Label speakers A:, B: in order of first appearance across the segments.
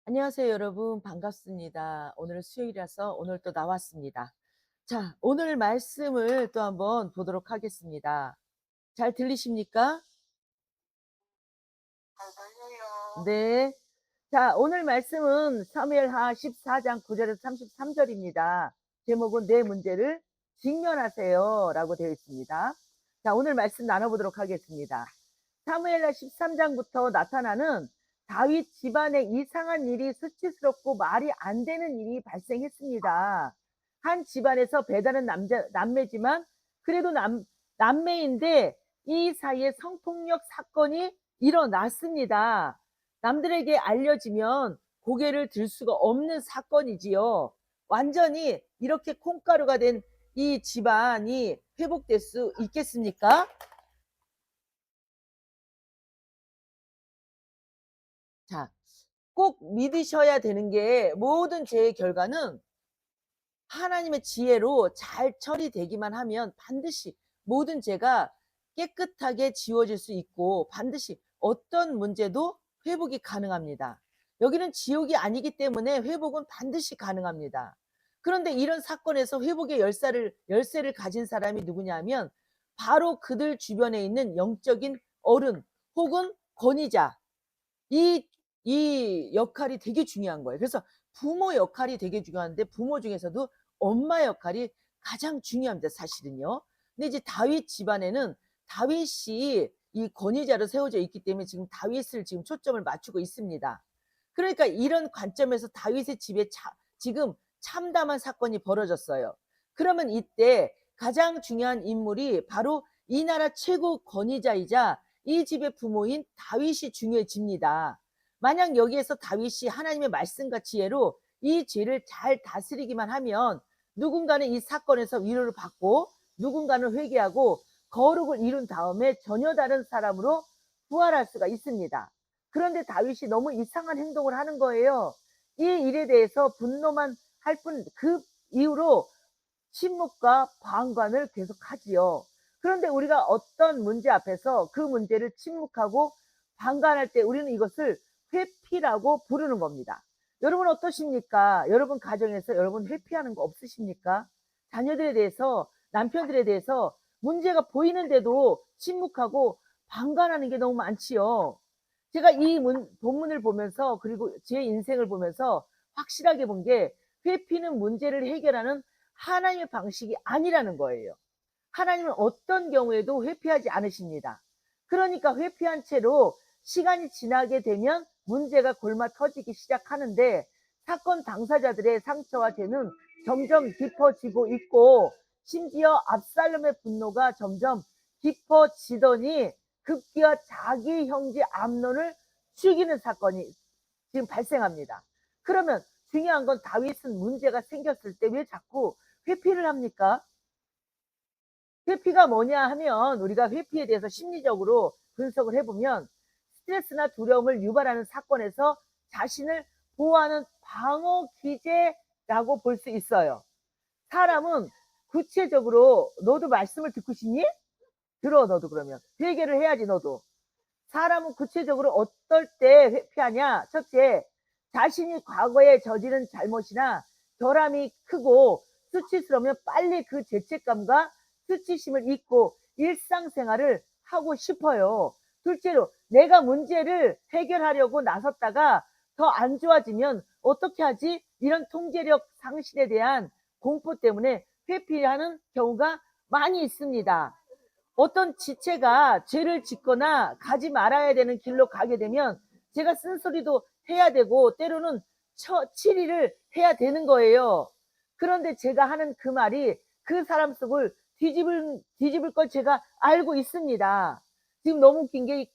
A: 안녕하세요, 여러분. 반갑습니다. 오늘은 수요일이라서 오늘 또 나왔습니다. 자, 오늘 말씀을 또 한번 보도록 하겠습니다. 잘 들리십니까?
B: 잘 들려요.
A: 네. 자, 오늘 말씀은 사무엘하 14장 9절에서 33절입니다. 제목은 내 문제를 직면하세요라고 되어 있습니다. 자, 오늘 말씀 나눠보도록 하겠습니다. 사무엘하 13장부터 나타나는 다윗 집안에 이상한 일이 수치스럽고 말이 안 되는 일이 발생했습니다. 한 집안에서 배다른 남매지만 그래도 남매인데 이 사이에 성폭력 사건이 일어났습니다. 남들에게 알려지면 고개를 들 수가 없는 사건이지요. 완전히 이렇게 콩가루가 된 이 집안이 회복될 수 있겠습니까? 자, 꼭 믿으셔야 되는 게 모든 죄의 결과는 하나님의 지혜로 잘 처리되기만 하면 반드시 모든 죄가 깨끗하게 지워질 수 있고 반드시 어떤 문제도 회복이 가능합니다. 여기는 지옥이 아니기 때문에 회복은 반드시 가능합니다. 그런데 이런 사건에서 회복의 열쇠를 가진 사람이 누구냐 하면 바로 그들 주변에 있는 영적인 어른 혹은 권위자, 이, 이 역할이 되게 중요한 거예요. 그래서 부모 역할이 되게 중요한데 부모 중에서도 엄마 역할이 가장 중요합니다, 사실은요. 근데 이제 다윗 집안에는 다윗이 이 권위자로 세워져 있기 때문에 지금 다윗을 지금 초점을 맞추고 있습니다. 그러니까 이런 관점에서 다윗의 집에 지금 참담한 사건이 벌어졌어요. 그러면 이때 가장 중요한 인물이 바로 이 나라 최고 권위자이자 이 집의 부모인 다윗이 중요해집니다. 만약 여기에서 다윗이 하나님의 말씀과 지혜로 이 죄를 잘 다스리기만 하면 누군가는 이 사건에서 위로를 받고 누군가는 회개하고 거룩을 이룬 다음에 전혀 다른 사람으로 부활할 수가 있습니다. 그런데 다윗이 너무 이상한 행동을 하는 거예요. 이 일에 대해서 분노만 할 뿐 그 이후로 침묵과 방관을 계속하지요. 그런데 우리가 어떤 문제 앞에서 그 문제를 침묵하고 방관할 때 우리는 이것을 회피라고 부르는 겁니다. 여러분 어떠십니까? 여러분 가정에서 여러분 회피하는 거 없으십니까? 자녀들에 대해서 남편들에 대해서 문제가 보이는데도 침묵하고 방관하는 게 너무 많지요. 제가 이 본문을 보면서 그리고 제 인생을 보면서 확실하게 본 게 회피는 문제를 해결하는 하나님의 방식이 아니라는 거예요. 하나님은 어떤 경우에도 회피하지 않으십니다. 그러니까 회피한 채로 시간이 지나게 되면 문제가 골마 터지기 시작하는데 사건 당사자들의 상처와 죄는 점점 깊어지고 있고 심지어 압살롬의 분노가 점점 깊어지더니 급기야 자기 형제 암논을 죽이는 사건이 지금 발생합니다. 그러면 중요한 건 다윗은 문제가 생겼을 때 왜 자꾸 회피를 합니까? 회피가 뭐냐 하면 우리가 회피에 대해서 심리적으로 분석을 해보면 스트레스나 두려움을 유발하는 사건에서 자신을 보호하는 방어 기제라고 볼 수 있어요. 사람은 구체적으로 너도 말씀을 듣고 싶니? 들어 너도 그러면 회개를 해야지 너도. 사람은 구체적으로 어떨 때 회피하냐? 첫째, 자신이 과거에 저지른 잘못이나 결함이 크고 수치스러우면 빨리 그 죄책감과 수치심을 잊고 일상생활을 하고 싶어요. 둘째로, 내가 문제를 해결하려고 나섰다가 더 안 좋아지면 어떻게 하지? 이런 통제력 상실에 대한 공포 때문에 회피하는 경우가 많이 있습니다. 어떤 지체가 죄를 짓거나 가지 말아야 되는 길로 가게 되면 제가 쓴소리도 해야 되고 때로는 치리를 해야 되는 거예요. 그런데 제가 하는 그 말이 그 사람 속을 뒤집을 걸 제가 알고 있습니다. 지금 너무 웃긴 게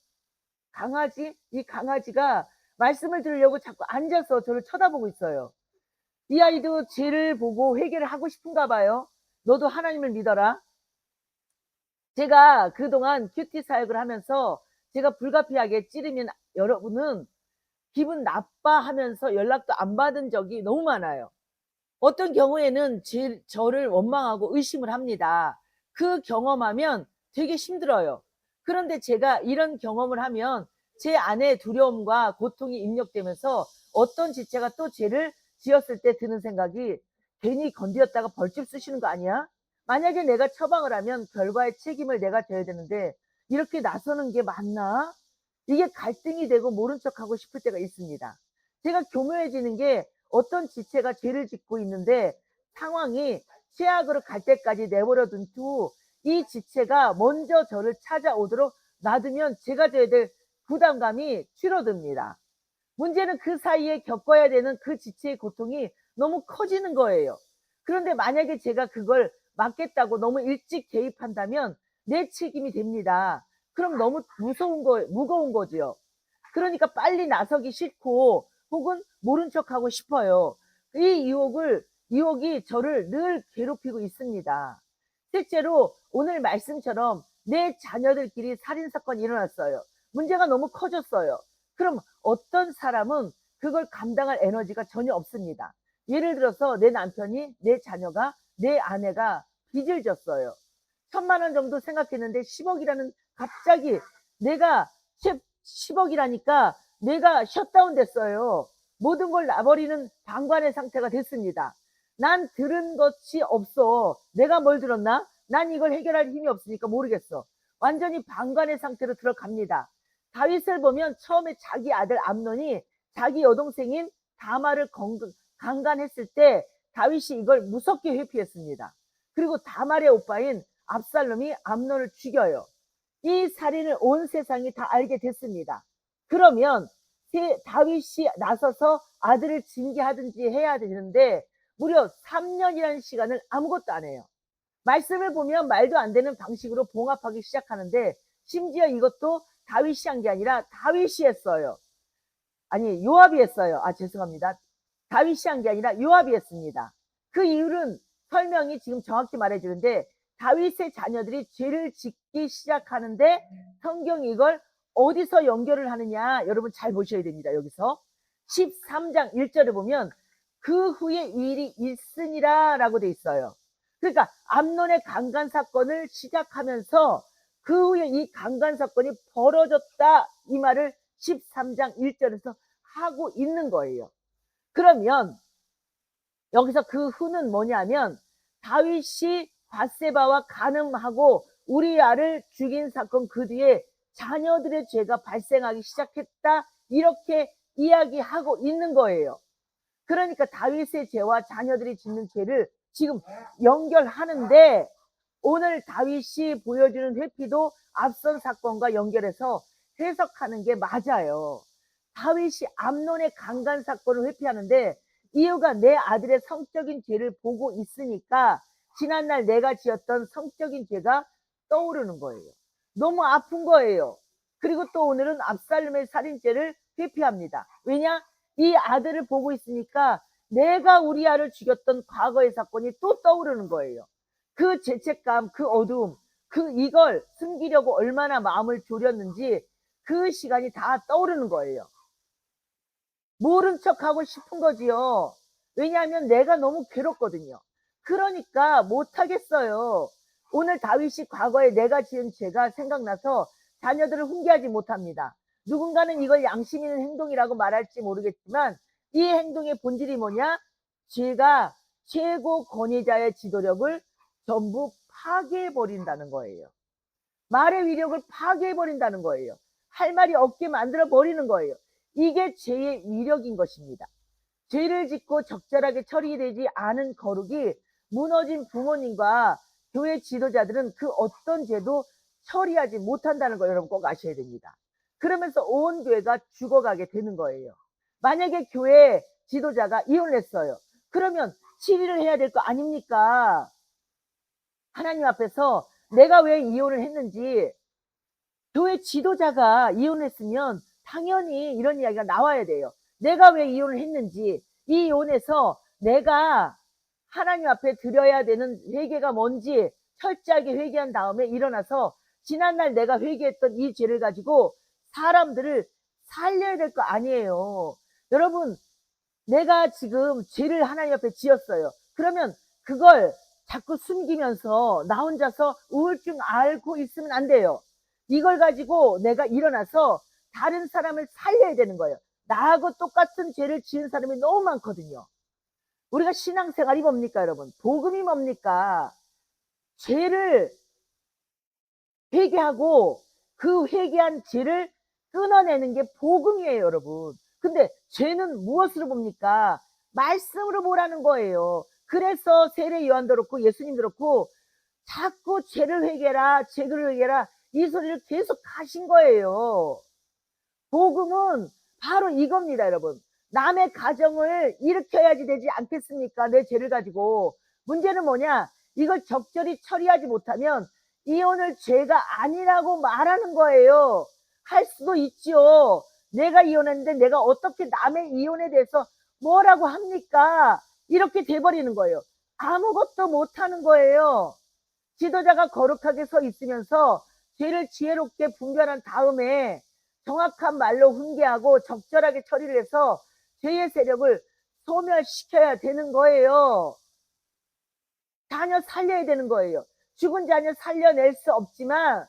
A: 이 강아지가 말씀을 들으려고 자꾸 앉아서 저를 쳐다보고 있어요. 이 아이도 죄를 보고 회개를 하고 싶은가 봐요. 너도 하나님을 믿어라. 제가 그동안 큐티 사역을 하면서 제가 불가피하게 찌르면 여러분은 기분 나빠하면서 연락도 안 받은 적이 너무 많아요. 어떤 경우에는 저를 원망하고 의심을 합니다. 그 경험하면 되게 힘들어요. 그런데 제가 이런 경험을 하면 제 안에 두려움과 고통이 입력되면서 어떤 지체가 또 죄를 지었을 때 드는 생각이 괜히 건드렸다가 벌집 쓰시는 거 아니야? 만약에 내가 처방을 하면 결과의 책임을 내가 져야 되는데 이렇게 나서는 게 맞나? 이게 갈등이 되고 모른 척하고 싶을 때가 있습니다. 제가 교묘해지는 게 어떤 지체가 죄를 짓고 있는데 상황이 최악으로 갈 때까지 내버려 둔 후 이 지체가 먼저 저를 찾아오도록 놔두면 제가 져야 될 부담감이 줄어듭니다. 문제는 그 사이에 겪어야 되는 그 지체의 고통이 너무 커지는 거예요. 그런데 만약에 제가 그걸 막겠다고 너무 일찍 개입한다면 내 책임이 됩니다. 그럼 너무 무거운 거지요. 그러니까 빨리 나서기 싫고 혹은 모른 척하고 싶어요. 이 유혹이 저를 늘 괴롭히고 있습니다. 실제로 오늘 말씀처럼 내 자녀들끼리 살인사건이 일어났어요. 문제가 너무 커졌어요. 그럼 어떤 사람은 그걸 감당할 에너지가 전혀 없습니다. 예를 들어서 내 남편이, 내 자녀가, 내 아내가 빚을 졌어요. 1,000만 원 정도 생각했는데 10억이라는 갑자기 내가 10억이라니까 내가 셧다운 됐어요. 모든 걸 놔버리는 방관의 상태가 됐습니다. 난 들은 것이 없어. 내가 뭘 들었나? 난 이걸 해결할 힘이 없으니까 모르겠어. 완전히 방관의 상태로 들어갑니다. 다윗을 보면 처음에 자기 아들 암논이 자기 여동생인 다말을 강간했을 때 다윗이 이걸 무섭게 회피했습니다. 그리고 다말의 오빠인 압살롬이 암논을 죽여요. 이 살인을 온 세상이 다 알게 됐습니다. 그러면 다윗이 나서서 아들을 징계하든지 해야 되는데 무려 3년이라는 시간을 아무것도 안 해요. 말씀을 보면 말도 안 되는 방식으로 봉합하기 시작하는데 심지어 이것도 다윗이 한 게 아니라 다윗이 했어요. 아니 요압이 했어요. 죄송합니다. 다윗이 한 게 아니라 요압이 했습니다. 그 이유는 설명이 지금 정확히 말해주는데 다윗의 자녀들이 죄를 짓기 시작하는데 성경이 이걸 어디서 연결을 하느냐 여러분 잘 보셔야 됩니다. 여기서 13장 1절을 보면 그 후에 일이 있으니라 라고 돼 있어요. 그러니까 암논의 강간 사건을 시작하면서 그 후에 이 강간 사건이 벌어졌다 이 말을 13장 1절에서 하고 있는 거예요. 그러면 여기서 그 후는 뭐냐면 다윗이 밧세바와 간음하고 우리아를 죽인 사건 그 뒤에 자녀들의 죄가 발생하기 시작했다 이렇게 이야기하고 있는 거예요. 그러니까 다윗의 죄와 자녀들이 짓는 죄를 지금 연결하는데 오늘 다윗이 보여주는 회피도 앞선 사건과 연결해서 해석하는 게 맞아요. 다윗이 암논의 강간 사건을 회피하는데 이유가 내 아들의 성적인 죄를 보고 있으니까 지난날 내가 지었던 성적인 죄가 떠오르는 거예요. 너무 아픈 거예요. 그리고 또 오늘은 압살롬의 살인죄를 회피합니다. 왜냐? 이 아들을 보고 있으니까 내가 우리아를 죽였던 과거의 사건이 또 떠오르는 거예요. 그 죄책감, 그 어두움, 이걸 숨기려고 얼마나 마음을 졸였는지 그 시간이 다 떠오르는 거예요. 모른 척하고 싶은 거지요. 왜냐하면 내가 너무 괴롭거든요. 그러니까 못하겠어요. 오늘 다윗이 과거에 내가 지은 죄가 생각나서 자녀들을 훈계하지 못합니다. 누군가는 이걸 양심 있는 행동이라고 말할지 모르겠지만 이 행동의 본질이 뭐냐? 죄가 최고 권위자의 지도력을 전부 파괴해버린다는 거예요. 말의 위력을 파괴해버린다는 거예요. 할 말이 없게 만들어버리는 거예요. 이게 죄의 위력인 것입니다. 죄를 짓고 적절하게 처리되지 않은 거룩이 무너진 부모님과 교회 지도자들은 그 어떤 죄도 처리하지 못한다는 거 여러분 꼭 아셔야 됩니다. 그러면서 온 교회가 죽어가게 되는 거예요. 만약에 교회 지도자가 이혼을 했어요. 그러면 치리를 해야 될 거 아닙니까? 하나님 앞에서 내가 왜 이혼을 했는지 교회 지도자가 이혼을 했으면 당연히 이런 이야기가 나와야 돼요. 내가 왜 이혼을 했는지 이 이혼에서 내가 하나님 앞에 드려야 되는 회개가 뭔지 철저하게 회개한 다음에 일어나서 지난날 내가 회개했던 이 죄를 가지고 사람들을 살려야 될 거 아니에요. 여러분 내가 지금 죄를 하나님 앞에 지었어요. 그러면 그걸 자꾸 숨기면서 나 혼자서 우울증 앓고 있으면 안 돼요. 이걸 가지고 내가 일어나서 다른 사람을 살려야 되는 거예요. 나하고 똑같은 죄를 지은 사람이 너무 많거든요. 우리가 신앙생활이 뭡니까 여러분? 복음이 뭡니까? 죄를 회개하고 그 회개한 죄를 끊어내는 게 복음이에요 여러분. 근데 죄는 무엇으로 봅니까? 말씀으로 보라는 거예요. 그래서 세례 요한도 그렇고 예수님도 그렇고 자꾸 죄를 회개라 죄를 회개라 이 소리를 계속 하신 거예요. 복음은 바로 이겁니다 여러분. 남의 가정을 일으켜야지 되지 않겠습니까? 내 죄를 가지고. 문제는 뭐냐? 이걸 적절히 처리하지 못하면 이혼을 죄가 아니라고 말하는 거예요. 할 수도 있지요. 내가 이혼했는데 내가 어떻게 남의 이혼에 대해서 뭐라고 합니까? 이렇게 돼버리는 거예요. 아무것도 못하는 거예요. 지도자가 거룩하게 서 있으면서 죄를 지혜롭게 분별한 다음에 정확한 말로 훈계하고 적절하게 처리를 해서 죄의 세력을 소멸시켜야 되는 거예요. 자녀 살려야 되는 거예요. 죽은 자녀 살려낼 수 없지만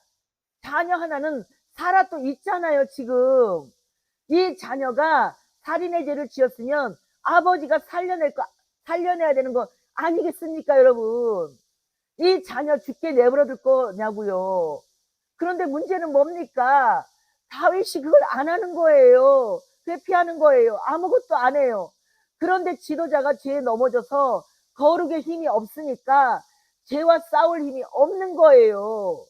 A: 자녀 하나는 살아 또 있잖아요. 지금 이 자녀가 살인의 죄를 지었으면 아버지가 살려내야 되는 거 아니겠습니까 여러분? 이 자녀 죽게 내버려 둘 거냐고요. 그런데 문제는 뭡니까? 다윗이 그걸 안 하는 거예요. 회피하는 거예요. 아무것도 안 해요. 그런데 지도자가 죄에 넘어져서 거룩의 힘이 없으니까 죄와 싸울 힘이 없는 거예요.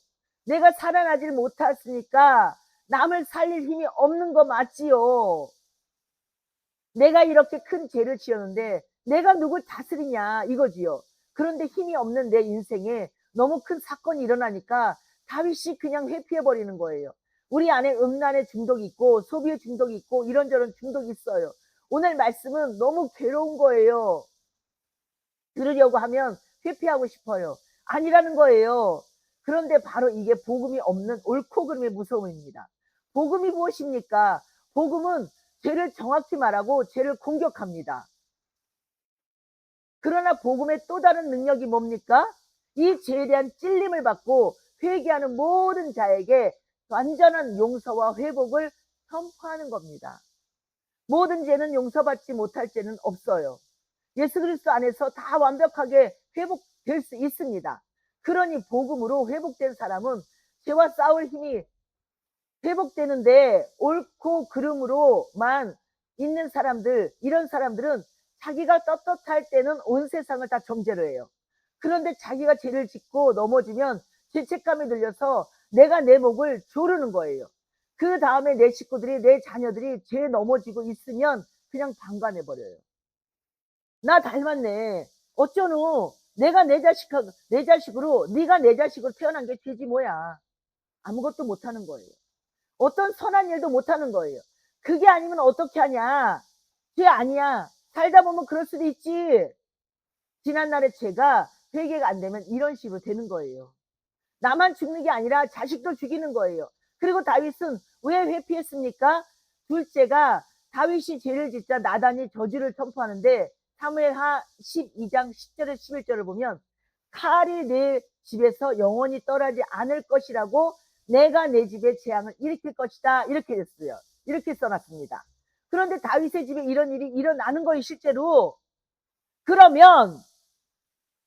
A: 내가 살아나질 못했으니까 남을 살릴 힘이 없는 거 맞지요. 내가 이렇게 큰 죄를 지었는데 내가 누굴 다스리냐 이거지요. 그런데 힘이 없는 내 인생에 너무 큰 사건이 일어나니까 다윗이 그냥 회피해버리는 거예요. 우리 안에 음란의 중독이 있고 소비의 중독이 있고 이런저런 중독이 있어요. 오늘 말씀은 너무 괴로운 거예요. 들으려고 하면 회피하고 싶어요. 아니라는 거예요. 그런데 바로 이게 복음이 없는 옳고 그름의 무서움입니다. 복음이 무엇입니까? 복음은 죄를 정확히 말하고 죄를 공격합니다. 그러나 복음의 또 다른 능력이 뭡니까? 이 죄에 대한 찔림을 받고 회개하는 모든 자에게 완전한 용서와 회복을 선포하는 겁니다. 모든 죄는 용서받지 못할 죄는 없어요. 예수 그리스도 안에서 다 완벽하게 회복될 수 있습니다. 그러니 복음으로 회복된 사람은 죄와 싸울 힘이 회복되는데 옳고 그름으로만 있는 사람들, 이런 사람들은 자기가 떳떳할 때는 온 세상을 다 정죄를 해요. 그런데 자기가 죄를 짓고 넘어지면 죄책감이 들려서 내가 내 목을 조르는 거예요. 그 다음에 내 식구들이, 내 자녀들이 죄에 넘어지고 있으면 그냥 방관해버려요. 나 닮았네. 어쩌노? 내가 내 자식으로, 네가 내 자식으로 태어난 게 죄지 뭐야. 아무것도 못하는 거예요. 어떤 선한 일도 못하는 거예요. 그게 아니면 어떻게 하냐. 죄 아니야. 살다 보면 그럴 수도 있지. 지난날의 죄가 회개가 안 되면 이런 식으로 되는 거예요. 나만 죽는 게 아니라 자식도 죽이는 거예요. 그리고 다윗은 왜 회피했습니까? 둘째가 다윗이 죄를 짓자 나단이 저주를 선포하는데 사무엘하 12장 10절에 11절을 보면 칼이 내 집에서 영원히 떠나지 않을 것이라고 내가 내 집에 재앙을 일으킬 것이다. 이렇게 됐어요. 이렇게 써놨습니다. 그런데 다윗의 집에 이런 일이 일어나는 거예요. 실제로. 그러면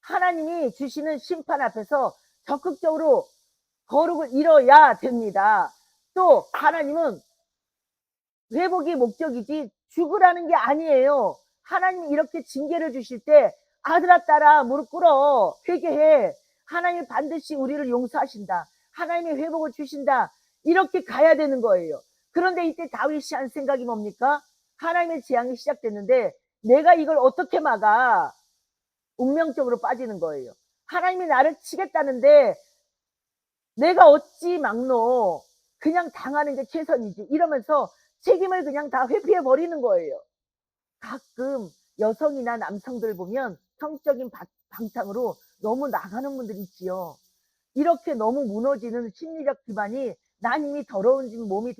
A: 하나님이 주시는 심판 앞에서 적극적으로 거룩을 이뤄야 됩니다. 또 하나님은 회복이 목적이지 죽으라는 게 아니에요. 하나님이 이렇게 징계를 주실 때 아들아 딸아 무릎 꿇어 회개해. 하나님이 반드시 우리를 용서하신다. 하나님이 회복을 주신다. 이렇게 가야 되는 거예요. 그런데 이때 다윗이 한 생각이 뭡니까? 하나님의 재앙이 시작됐는데 내가 이걸 어떻게 막아? 운명적으로 빠지는 거예요. 하나님이 나를 치겠다는데 내가 어찌 막노? 그냥 당하는 게 최선이지. 이러면서 책임을 그냥 다 회피해 버리는 거예요. 가끔 여성이나 남성들 보면 성적인 방탕으로 너무 나가는 분들 있지요. 이렇게 너무 무너지는 심리적 기반이 난 이미 더러운 몸이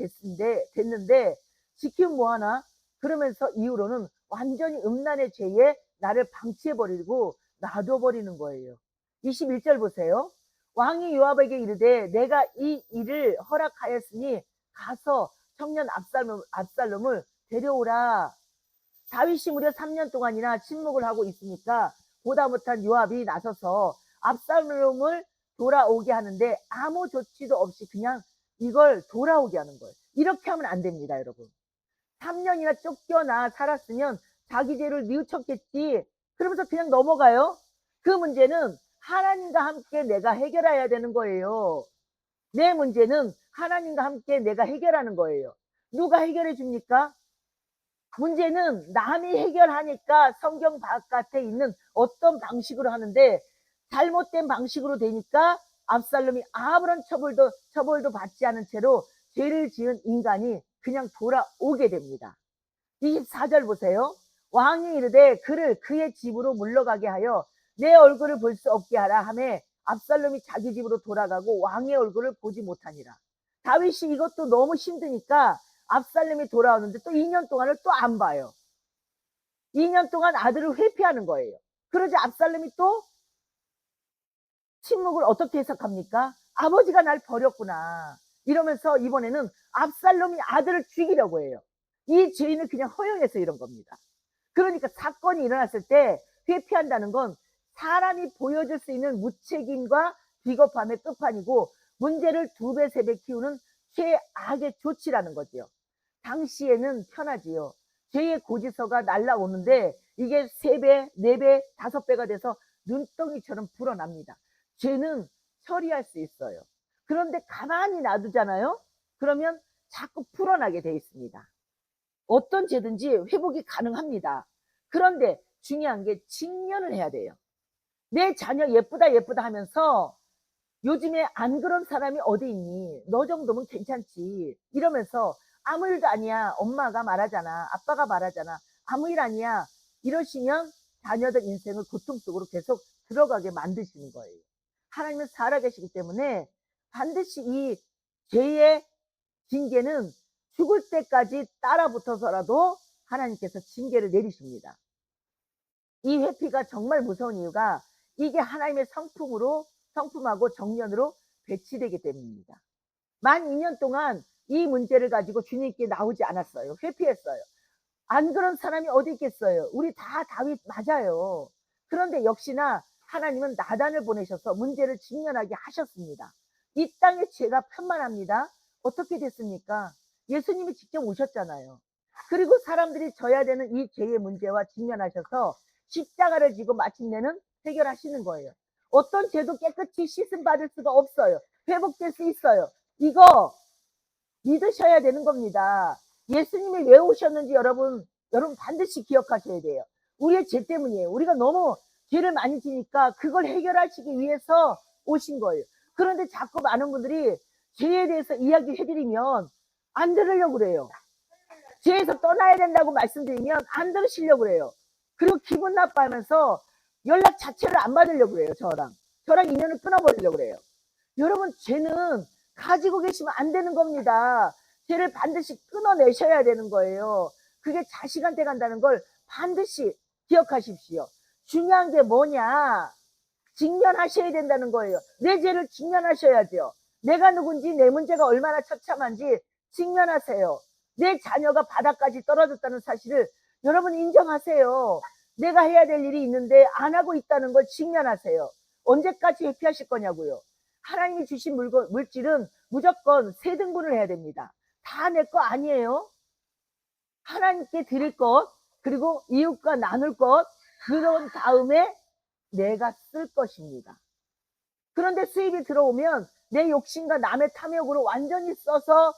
A: 됐는데 지키면 뭐하나? 그러면서 이후로는 완전히 음란의 죄에 나를 방치해버리고 놔둬버리는 거예요. 21절 보세요. 왕이 요압에게 이르되 내가 이 일을 허락하였으니 가서 청년 압살롬을 데려오라. 다윗이 무려 3년 동안이나 침묵을 하고 있으니까 보다 못한 요압이 나서서 압살롬을 돌아오게 하는데 아무 조치도 없이 그냥 이걸 돌아오게 하는 거예요. 이렇게 하면 안 됩니다, 여러분. 3년이나 쫓겨나 살았으면 자기 죄를 뉘우쳤겠지. 그러면서 그냥 넘어가요. 그 문제는 하나님과 함께 내가 해결해야 되는 거예요. 내 문제는 하나님과 함께 내가 해결하는 거예요. 누가 해결해 줍니까? 문제는 남이 해결하니까 성경 바깥에 있는 어떤 방식으로 하는데 잘못된 방식으로 되니까 압살롬이 아무런 처벌도 받지 않은 채로 죄를 지은 인간이 그냥 돌아오게 됩니다. 24절 보세요. 왕이 이르되 그를 그의 집으로 물러가게 하여 내 얼굴을 볼 수 없게 하라 하매 압살롬이 자기 집으로 돌아가고 왕의 얼굴을 보지 못하니라. 다윗이 이것도 너무 힘드니까 압살롬이 돌아오는데 또 2년 동안을 또 안 봐요. 2년 동안 아들을 회피하는 거예요. 그러지 압살롬이 또 침묵을 어떻게 해석합니까? 아버지가 날 버렸구나. 이러면서 이번에는 압살롬이 아들을 죽이려고 해요. 이 죄인을 그냥 허용해서 이런 겁니다. 그러니까 사건이 일어났을 때 회피한다는 건 사람이 보여줄 수 있는 무책임과 비겁함의 끝판이고 문제를 2배, 3배 키우는 최악의 조치라는 거죠. 당시에는 편하지요. 죄의 고지서가 날라오는데 이게 3배, 4배, 5배가 돼서 눈덩이처럼 불어납니다. 죄는 처리할 수 있어요. 그런데 가만히 놔두잖아요. 그러면 자꾸 풀어나게 돼 있습니다. 어떤 죄든지 회복이 가능합니다. 그런데 중요한 게 직면을 해야 돼요. 내 자녀 예쁘다 예쁘다 하면서 요즘에 안 그런 사람이 어디 있니? 너 정도면 괜찮지. 이러면서 아무 일도 아니야. 엄마가 말하잖아. 아빠가 말하잖아. 아무 일 아니야. 이러시면 자녀들 인생을 고통 속으로 계속 들어가게 만드시는 거예요. 하나님은 살아계시기 때문에 반드시 이 죄의 징계는 죽을 때까지 따라붙어서라도 하나님께서 징계를 내리십니다. 이 회피가 정말 무서운 이유가 이게 하나님의 성품하고 정면으로 배치되기 때문입니다. 만 2년 동안 이 문제를 가지고 주님께 나오지 않았어요. 회피했어요. 안 그런 사람이 어디 있겠어요. 우리 다 다윗 맞아요. 그런데 역시나 하나님은 나단을 보내셔서 문제를 직면하게 하셨습니다. 이 땅의 죄가 편만합니다. 어떻게 됐습니까? 예수님이 직접 오셨잖아요. 그리고 사람들이 져야 되는 이 죄의 문제와 직면하셔서 십자가를 지고 마침내는 해결하시는 거예요. 어떤 죄도 깨끗이 씻음 받을 수가 없어요. 회복될 수 있어요. 이거 믿으셔야 되는 겁니다. 예수님이 왜 오셨는지 여러분 반드시 기억하셔야 돼요. 우리의 죄 때문이에요. 우리가 너무 죄를 많이 지니까 그걸 해결하시기 위해서 오신 거예요. 그런데 자꾸 많은 분들이 죄에 대해서 이야기해드리면 안 들으려고 그래요. 죄에서 떠나야 된다고 말씀드리면 안 들으시려고 그래요. 그리고 기분 나빠하면서 연락 자체를 안 받으려고 그래요. 저랑 인연을 끊어버리려고 그래요. 여러분, 죄는 가지고 계시면 안 되는 겁니다. 죄를 반드시 끊어내셔야 되는 거예요. 그게 자식한테 간다는 걸 반드시 기억하십시오. 중요한 게 뭐냐? 직면하셔야 된다는 거예요. 내 죄를 직면하셔야죠. 내가 누군지, 내 문제가 얼마나 처참한지 직면하세요. 내 자녀가 바닥까지 떨어졌다는 사실을 여러분 인정하세요. 내가 해야 될 일이 있는데 안 하고 있다는 걸 직면하세요. 언제까지 회피하실 거냐고요. 하나님이 주신 물질은 무조건 세 등분을 해야 됩니다. 다 내 거 아니에요. 하나님께 드릴 것, 그리고 이웃과 나눌 것, 그런 다음에 내가 쓸 것입니다. 그런데 수입이 들어오면 내 욕심과 남의 탐욕으로 완전히 써서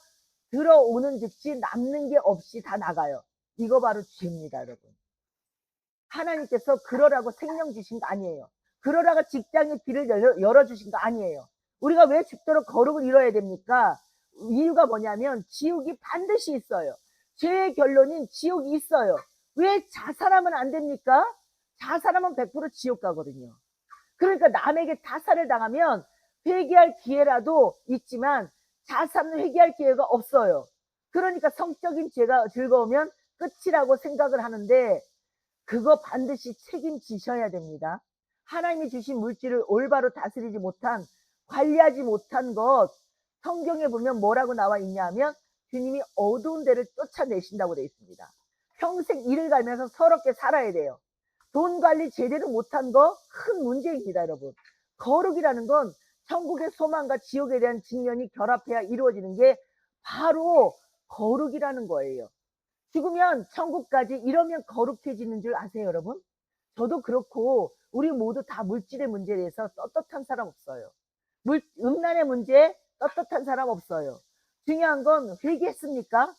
A: 들어오는 즉시 남는 게 없이 다 나가요. 이거 바로 죄입니다, 여러분. 하나님께서 그러라고 생명 주신 거 아니에요. 그러라고 직장의 길을 열어주신 거 아니에요. 우리가 왜 죽도록 거룩을 이뤄야 됩니까? 이유가 뭐냐면 지옥이 반드시 있어요. 죄의 결론인 지옥이 있어요. 왜 자살하면 안 됩니까? 자살하면 100% 지옥 가거든요. 그러니까 남에게 타살을 당하면 회개할 기회라도 있지만 자살은 회개할 기회가 없어요. 그러니까 성적인 죄가 즐거우면 끝이라고 생각을 하는데 그거 반드시 책임지셔야 됩니다. 하나님이 주신 물질을 올바로 다스리지 못한, 관리하지 못한 것, 성경에 보면 뭐라고 나와 있냐 하면 주님이 어두운 데를 쫓아내신다고 되어 있습니다. 평생 일을 가면서 서럽게 살아야 돼요. 돈 관리 제대로 못한 거 큰 문제입니다, 여러분. 거룩이라는 건 천국의 소망과 지옥에 대한 직면이 결합해야 이루어지는 게 바로 거룩이라는 거예요. 죽으면 천국까지 이러면 거룩해지는 줄 아세요, 여러분? 저도 그렇고 우리 모두 다 물질의 문제에 대해서 떳떳한 사람 없어요. 음란의 문제에 떳떳한 사람 없어요. 중요한 건 회개했습니까?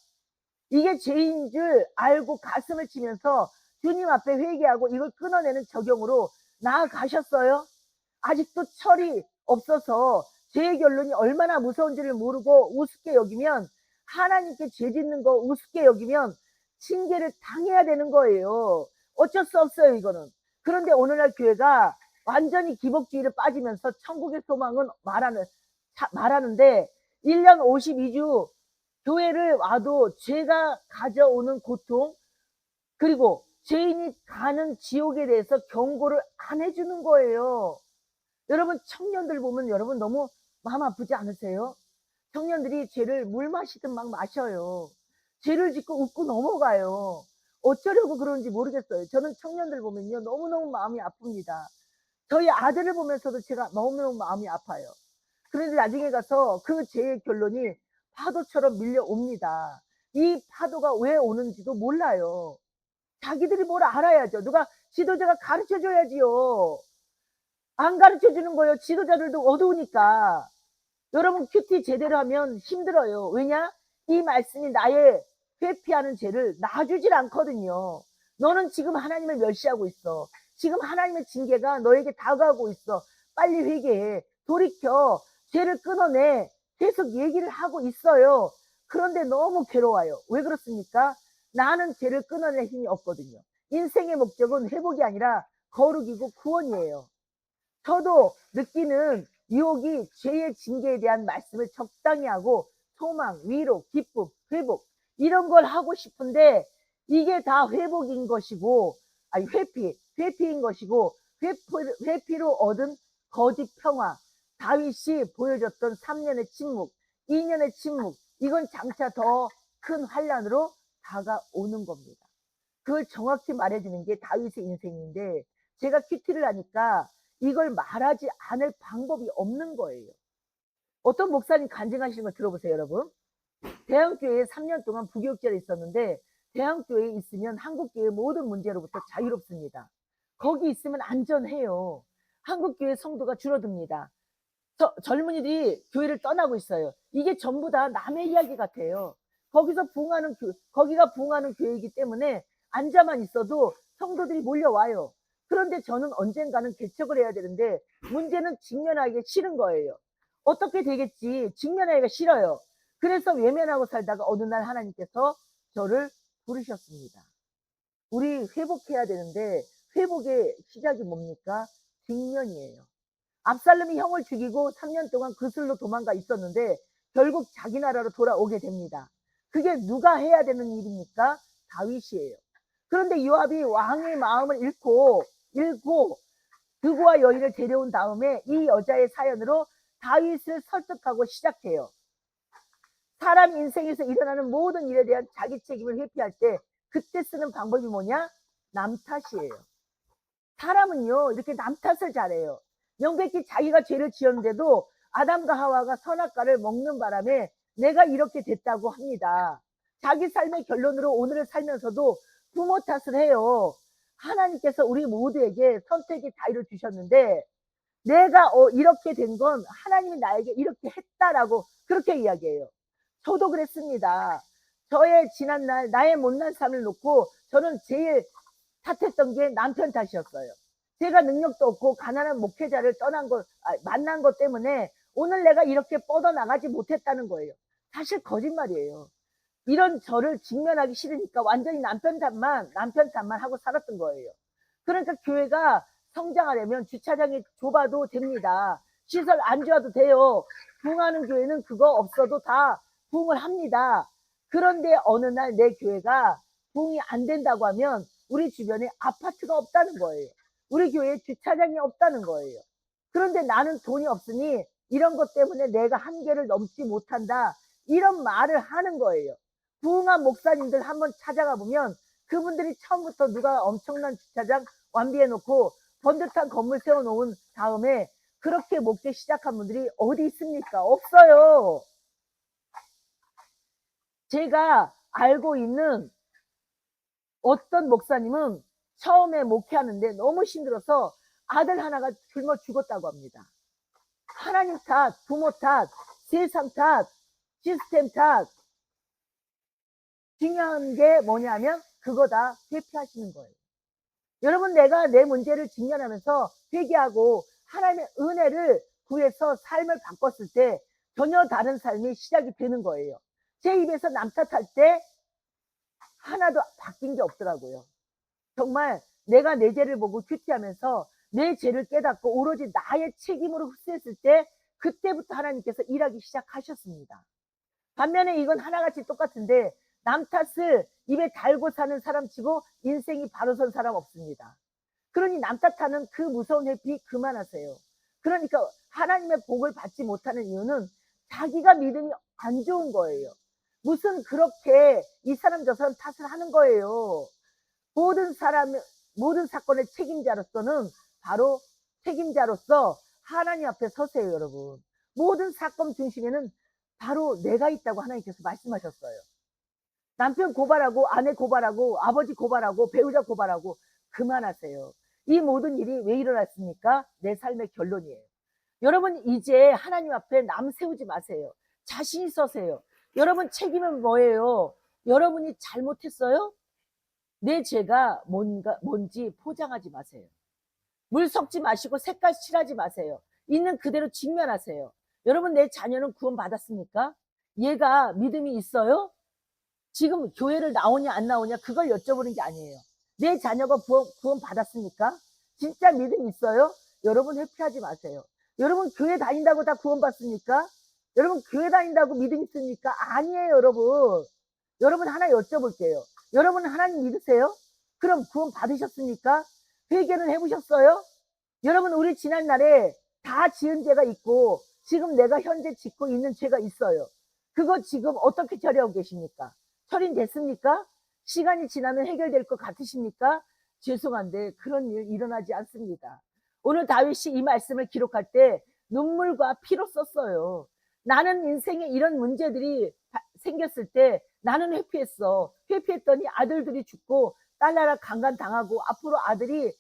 A: 이게 죄인 줄 알고 가슴을 치면서 주님 앞에 회개하고 이걸 끊어내는 적용으로 나아가셨어요? 아직도 철이 없어서 죄의 결론이 얼마나 무서운지를 모르고 우습게 여기면, 하나님께 죄 짓는 거 우습게 여기면 징계를 당해야 되는 거예요. 어쩔 수 없어요, 이거는. 그런데 오늘날 교회가 완전히 기복주의를 빠지면서 천국의 소망은 말하는데 1년 52주 교회를 와도 죄가 가져오는 고통, 그리고 죄인이 가는 지옥에 대해서 경고를 안 해주는 거예요. 여러분, 청년들 보면 여러분 너무 마음 아프지 않으세요? 청년들이 죄를 물 마시듯 막 마셔요. 죄를 짓고 웃고 넘어가요. 어쩌려고 그러는지 모르겠어요. 저는 청년들 보면요, 너무너무 마음이 아픕니다. 저희 아들을 보면서도 제가 너무너무 마음이 아파요. 그런데 나중에 가서 그 죄의 결론이 파도처럼 밀려옵니다. 이 파도가 왜 오는지도 몰라요. 자기들이 뭘 알아야죠. 누가 지도자가 가르쳐 줘야지요. 안 가르쳐 주는 거예요. 지도자들도 어두우니까. 여러분, 큐티 제대로 하면 힘들어요. 왜냐? 이 말씀이 나의 회피하는 죄를 놔주질 않거든요. 너는 지금 하나님을 멸시하고 있어. 지금 하나님의 징계가 너에게 다가오고 있어. 빨리 회개해. 돌이켜. 죄를 끊어내. 계속 얘기를 하고 있어요. 그런데 너무 괴로워요. 왜 그렇습니까? 나는 죄를 끊어낼 힘이 없거든요. 인생의 목적은 회복이 아니라 거룩이고 구원이에요. 저도 느끼는 유혹이 죄의 징계에 대한 말씀을 적당히 하고 소망, 위로, 기쁨, 회복 이런 걸 하고 싶은데 이게 다 회복인 것이고, 아니 회피인 것이고, 회피로 얻은 거짓 평화, 다윗이 보여줬던 3년의 침묵, 2년의 침묵, 이건 장차 더 큰 환란으로 다가오는 겁니다. 그걸 정확히 말해주는 게 다윗의 인생인데, 제가 큐티를 하니까 이걸 말하지 않을 방법이 없는 거예요. 어떤 목사님 간증하시는 걸 들어보세요, 여러분. 대한교회에 3년 동안 부교육자로 있었는데 대한교회에 있으면 한국교회 모든 문제로부터 자유롭습니다. 거기 있으면 안전해요. 한국교회 성도가 줄어듭니다. 젊은이들이 교회를 떠나고 있어요. 이게 전부 다 남의 이야기 같아요. 거기가 부흥하는 교회이기 때문에 앉아만 있어도 성도들이 몰려와요. 그런데 저는 언젠가는 개척을 해야 되는데 문제는 직면하기가 싫은 거예요. 어떻게 되겠지? 직면하기가 싫어요. 그래서 외면하고 살다가 어느 날 하나님께서 저를 부르셨습니다. 우리 회복해야 되는데 회복의 시작이 뭡니까? 직면이에요. 압살롬이 형을 죽이고 3년 동안 그슬로 도망가 있었는데 결국 자기 나라로 돌아오게 됩니다. 그게 누가 해야 되는 일입니까? 다윗이에요. 그런데 요압이 왕의 마음을 잃고 그고와 여인을 데려온 다음에 이 여자의 사연으로 다윗을 설득하고 시작해요. 사람 인생에서 일어나는 모든 일에 대한 자기 책임을 회피할 때 그때 쓰는 방법이 뭐냐? 남 탓이에요. 사람은요, 이렇게 남 탓을 잘해요. 명백히 자기가 죄를 지었는데도 아담과 하와가 선악과를 먹는 바람에 내가 이렇게 됐다고 합니다. 자기 삶의 결론으로 오늘을 살면서도 부모 탓을 해요. 하나님께서 우리 모두에게 선택의 자유를 주셨는데 내가 이렇게 된 건 하나님이 나에게 이렇게 했다라고 그렇게 이야기해요. 저도 그랬습니다. 저의 지난날 나의 못난 삶을 놓고 저는 제일 탓했던 게 남편 탓이었어요. 제가 능력도 없고 가난한 목회자를 만난 것 때문에 오늘 내가 이렇게 뻗어나가지 못했다는 거예요. 사실 거짓말이에요. 이런 저를 직면하기 싫으니까 완전히 남편 탓만 하고 살았던 거예요. 그러니까 교회가 성장하려면 주차장이 좁아도 됩니다. 시설 안 좋아도 돼요. 부흥하는 교회는 그거 없어도 다 부흥을 합니다. 그런데 어느 날 내 교회가 부흥이 안 된다고 하면 우리 주변에 아파트가 없다는 거예요. 우리 교회에 주차장이 없다는 거예요. 그런데 나는 돈이 없으니 이런 것 때문에 내가 한계를 넘지 못한다. 이런 말을 하는 거예요. 부흥한 목사님들 한번 찾아가 보면 그분들이 처음부터 누가 엄청난 주차장 완비해 놓고 번듯한 건물 세워 놓은 다음에 그렇게 목회 시작한 분들이 어디 있습니까? 없어요. 제가 알고 있는 어떤 목사님은 처음에 목회하는데 너무 힘들어서 아들 하나가 굶어 죽었다고 합니다. 하나님 탓, 부모 탓, 세상 탓, 시스템 탓. 중요한 게 뭐냐면 그거다. 회피하시는 거예요. 여러분, 내가 내 문제를 직면하면서 회개하고 하나님의 은혜를 구해서 삶을 바꿨을 때 전혀 다른 삶이 시작이 되는 거예요. 제 입에서 남 탓할 때 하나도 바뀐 게 없더라고요. 정말 내가 내 죄를 보고 큐티하면서 내 죄를 깨닫고 오로지 나의 책임으로 흡수했을 때 그때부터 하나님께서 일하기 시작하셨습니다. 반면에 이건 하나같이 똑같은데 남 탓을 입에 달고 사는 사람 치고 인생이 바로 선 사람 없습니다. 그러니 남 탓하는 그 무서운 회피 그만하세요. 그러니까 하나님의 복을 받지 못하는 이유는 자기가 믿음이 안 좋은 거예요. 무슨 그렇게 이 사람 저 사람 탓을 하는 거예요. 모든 사람, 모든 사건의 책임자로서는 바로 책임자로서 하나님 앞에 서세요, 여러분. 모든 사건 중심에는 바로 내가 있다고 하나님께서 말씀하셨어요. 남편 고발하고 아내 고발하고 아버지 고발하고 배우자 고발하고 그만하세요. 이 모든 일이 왜 일어났습니까? 내 삶의 결론이에요. 여러분, 이제 하나님 앞에 남 세우지 마세요. 자신이 서세요. 여러분, 책임은 뭐예요? 여러분이 잘못했어요? 내 죄가 뭔지 포장하지 마세요. 물 섞지 마시고 색깔 칠하지 마세요. 있는 그대로 직면하세요. 여러분, 내 자녀는 구원 받았습니까? 얘가 믿음이 있어요? 지금 교회를 나오냐 안 나오냐 그걸 여쭤보는 게 아니에요. 내 자녀가 구원 받았습니까? 진짜 믿음 있어요? 여러분, 회피하지 마세요. 여러분, 교회 다닌다고 다 구원 받습니까? 여러분, 교회 다닌다고 믿음 있습니까? 아니에요, 여러분. 여러분, 하나 여쭤볼게요. 여러분, 하나님 믿으세요? 그럼 구원 받으셨습니까? 회개는 해보셨어요? 여러분, 우리 지난날에 다 지은 죄가 있고 지금 내가 현재 짓고 있는 죄가 있어요. 그거 지금 어떻게 처리하고 계십니까? 처리됐습니까? 시간이 지나면 해결될 것 같으십니까? 죄송한데 그런 일 일어나지 않습니다. 오늘 다윗이 이 말씀을 기록할 때 눈물과 피로 썼어요. 나는 인생에 이런 문제들이 생겼을 때 나는 회피했어. 회피했더니 아들들이 죽고 딸나라 강간당하고 앞으로 아들이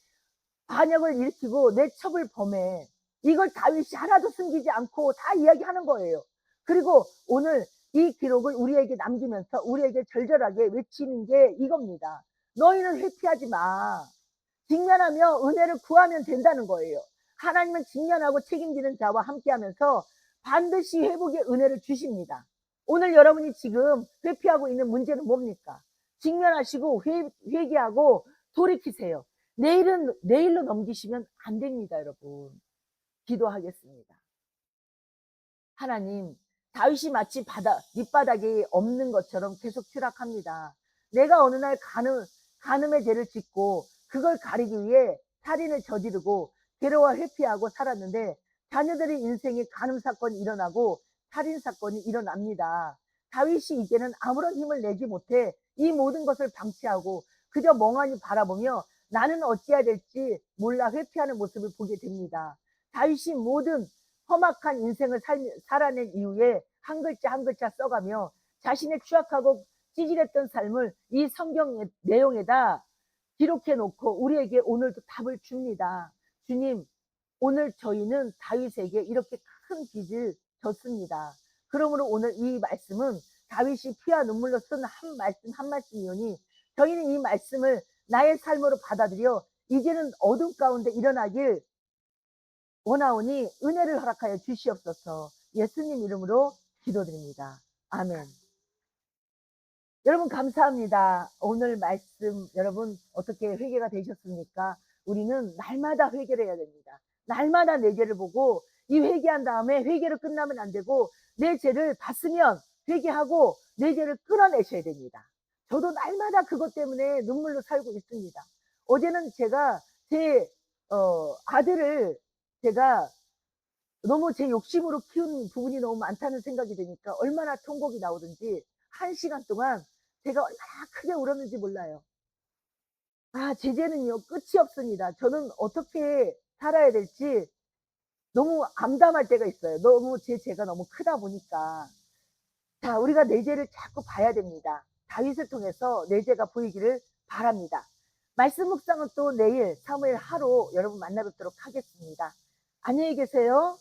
A: 반역을 일으키고 내 첩을 범해. 이걸 다윗이 하나도 숨기지 않고 다 이야기하는 거예요. 그리고 오늘 이 기록을 우리에게 남기면서 우리에게 절절하게 외치는 게 이겁니다. 너희는 회피하지 마. 직면하며 은혜를 구하면 된다는 거예요. 하나님은 직면하고 책임지는 자와 함께하면서 반드시 회복의 은혜를 주십니다. 오늘 여러분이 지금 회피하고 있는 문제는 뭡니까? 직면하시고 회개하고 돌이키세요. 내일로 넘기시면 안 됩니다, 여러분. 기도하겠습니다. 하나님, 다윗이 마치 밑바닥이 없는 것처럼 계속 추락합니다. 내가 어느 날 간음의 죄를 짓고 그걸 가리기 위해 살인을 저지르고 괴로워 회피하고 살았는데 자녀들의 인생에 간음 사건이 일어나고 살인 사건이 일어납니다. 다윗이 이제는 아무런 힘을 내지 못해 이 모든 것을 방치하고 그저 멍하니 바라보며 나는 어찌해야 될지 몰라 회피하는 모습을 보게 됩니다. 다윗이 모든 험악한 인생을 살아낸 이후에 한 글자 한 글자 써가며 자신의 추악하고 찌질했던 삶을 이 성경 내용에다 기록해 놓고 우리에게 오늘도 답을 줍니다. 주님, 오늘 저희는 다윗에게 이렇게 큰 빚을 졌습니다. 그러므로 오늘 이 말씀은 다윗이 피와 눈물로 쓴 한 말씀 한 말씀이오니 저희는 이 말씀을 나의 삶으로 받아들여 이제는 어둠 가운데 일어나길 원하오니 은혜를 허락하여 주시옵소서. 예수님 이름으로 기도드립니다. 아멘. 여러분, 감사합니다. 오늘 말씀 여러분 어떻게 회개가 되셨습니까? 우리는 날마다 회개를 해야 됩니다. 날마다 내 죄를 보고 이 회개한 다음에 회개로 끝나면 안 되고 내 죄를 봤으면 회개하고 내 죄를 끌어내셔야 됩니다. 저도 날마다 그것 때문에 눈물로 살고 있습니다. 어제는 제가 제 아들을 제가 너무 제 욕심으로 키운 부분이 너무 많다는 생각이 드니까 얼마나 통곡이 나오든지 1시간 동안 제가 얼마나 크게 울었는지 몰라요. 아 제재는요 끝이 없습니다. 저는 어떻게 살아야 될지 너무 암담할 때가 있어요. 너무 제 죄가 너무 크다 보니까. 자 우리가 내 죄를 자꾸 봐야 됩니다. 다윗을 통해서 내 죄가 보이기를 바랍니다. 말씀 묵상은 또 내일 사무엘 하루 여러분 만나 뵙도록 하겠습니다. 안녕히 계세요.